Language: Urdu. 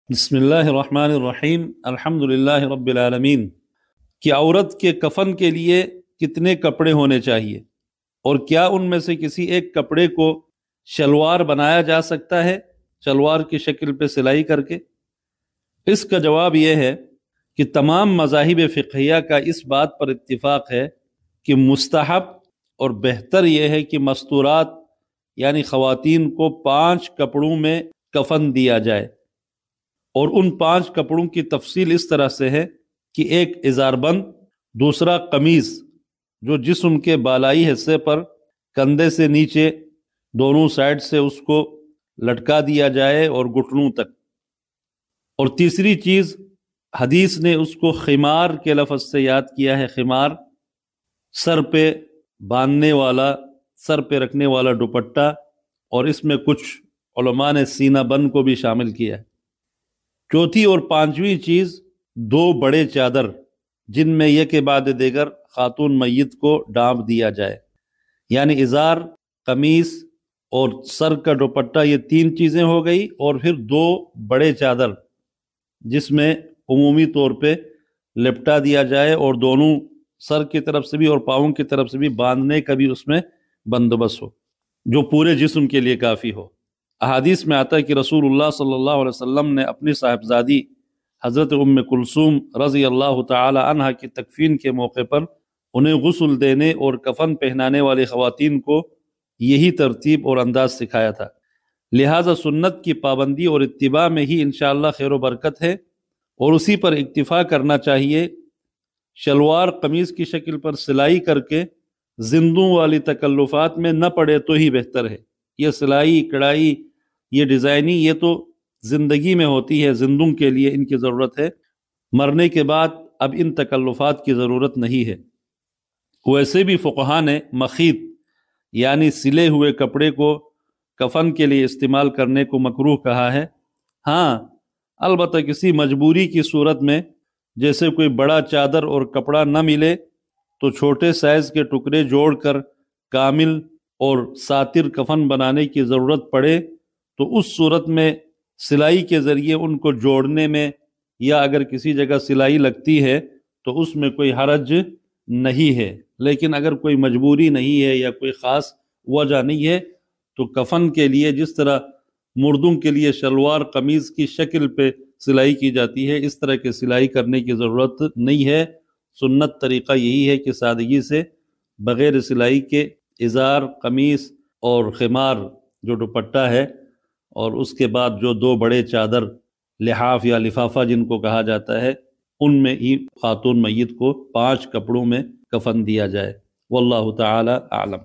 بسم اللہ الرحمن الرحیم الحمدللہ رب العالمین۔ کہ عورت کے کفن کے لیے کتنے کپڑے ہونے چاہیے، اور کیا ان میں سے کسی ایک کپڑے کو شلوار بنایا جا سکتا ہے، شلوار کی شکل پہ سلائی کر کے؟ اس کا جواب یہ ہے کہ تمام مذاہب فقہیہ کا اس بات پر اتفاق ہے کہ مستحب اور بہتر یہ ہے کہ مستورات یعنی خواتین کو 5 کپڑوں میں کفن دیا جائے، اور ان 5 کپڑوں کی تفصیل اس طرح سے ہے کہ ایک ازار بند، دوسرا قمیض جو جسم کے بالائی حصے پر کندھے سے نیچے دونوں سائڈ سے اس کو لٹکا دیا جائے اور گھٹنوں تک، اور تیسری چیز حدیث نے اس کو خمار کے لفظ سے یاد کیا ہے۔ خمار سر پہ باندھنے والا، سر پہ رکھنے والا دوپٹہ، اور اس میں کچھ علماء نے سینہ بند کو بھی شامل کیا ہے۔ چوتھی اور 5ویں چیز 2 بڑے چادر، جن میں یہ کے بعد دیگر خاتون میت کو ڈانپ دیا جائے، یعنی ازار، قمیص اور سر کا دوپٹہ، یہ 3 چیزیں ہو گئی، اور پھر 2 بڑے چادر جس میں عمومی طور پہ لپٹا دیا جائے، اور دونوں سر کی طرف سے بھی اور پاؤں کی طرف سے بھی باندھنے کا بھی اس میں بندوبست ہو، جو پورے جسم کے لیے کافی ہو۔ احادیث میں آتا ہے کہ رسول اللہ صلی اللہ علیہ وسلم نے اپنی صاحبزادی حضرت ام کلثوم رضی اللہ تعالی عنہا کی تکفین کے موقع پر انہیں غسل دینے اور کفن پہنانے والی خواتین کو یہی ترتیب اور انداز سکھایا تھا۔ لہٰذا سنت کی پابندی اور اتباع میں ہی انشاءاللہ خیر و برکت ہے، اور اسی پر اکتفا کرنا چاہیے۔ شلوار قمیض کی شکل پر سلائی کر کے زندوں والی تکلفات میں نہ پڑے تو ہی بہتر ہے۔ یہ سلائی کڑھائی، یہ ڈیزائنی، یہ تو زندگی میں ہوتی ہے، زندوں کے لیے ان کی ضرورت ہے، مرنے کے بعد اب ان تکلفات کی ضرورت نہیں ہے۔ ویسے بھی فقہا نے مخیط یعنی سلے ہوئے کپڑے کو کفن کے لیے استعمال کرنے کو مکروہ کہا ہے۔ ہاں، البتہ کسی مجبوری کی صورت میں، جیسے کوئی بڑا چادر اور کپڑا نہ ملے تو چھوٹے سائز کے ٹکڑے جوڑ کر کامل اور ساتر کفن بنانے کی ضرورت پڑے تو اس صورت میں سلائی کے ذریعے ان کو جوڑنے میں، یا اگر کسی جگہ سلائی لگتی ہے تو اس میں کوئی حرج نہیں ہے۔ لیکن اگر کوئی مجبوری نہیں ہے یا کوئی خاص وجہ نہیں ہے تو کفن کے لیے جس طرح مردوں کے لیے شلوار قمیض کی شکل پہ سلائی کی جاتی ہے، اس طرح کی سلائی کرنے کی ضرورت نہیں ہے۔ سنت طریقہ یہی ہے کہ سادگی سے بغیر سلائی کے ازار، قمیص اور خمار جو دوپٹہ ہے، اور اس کے بعد جو 2 بڑے چادر، لحاف یا لفافہ جن کو کہا جاتا ہے، ان میں ہی خاتون میت کو 5 کپڑوں میں کفن دیا جائے۔ واللہ تعالی اعلم۔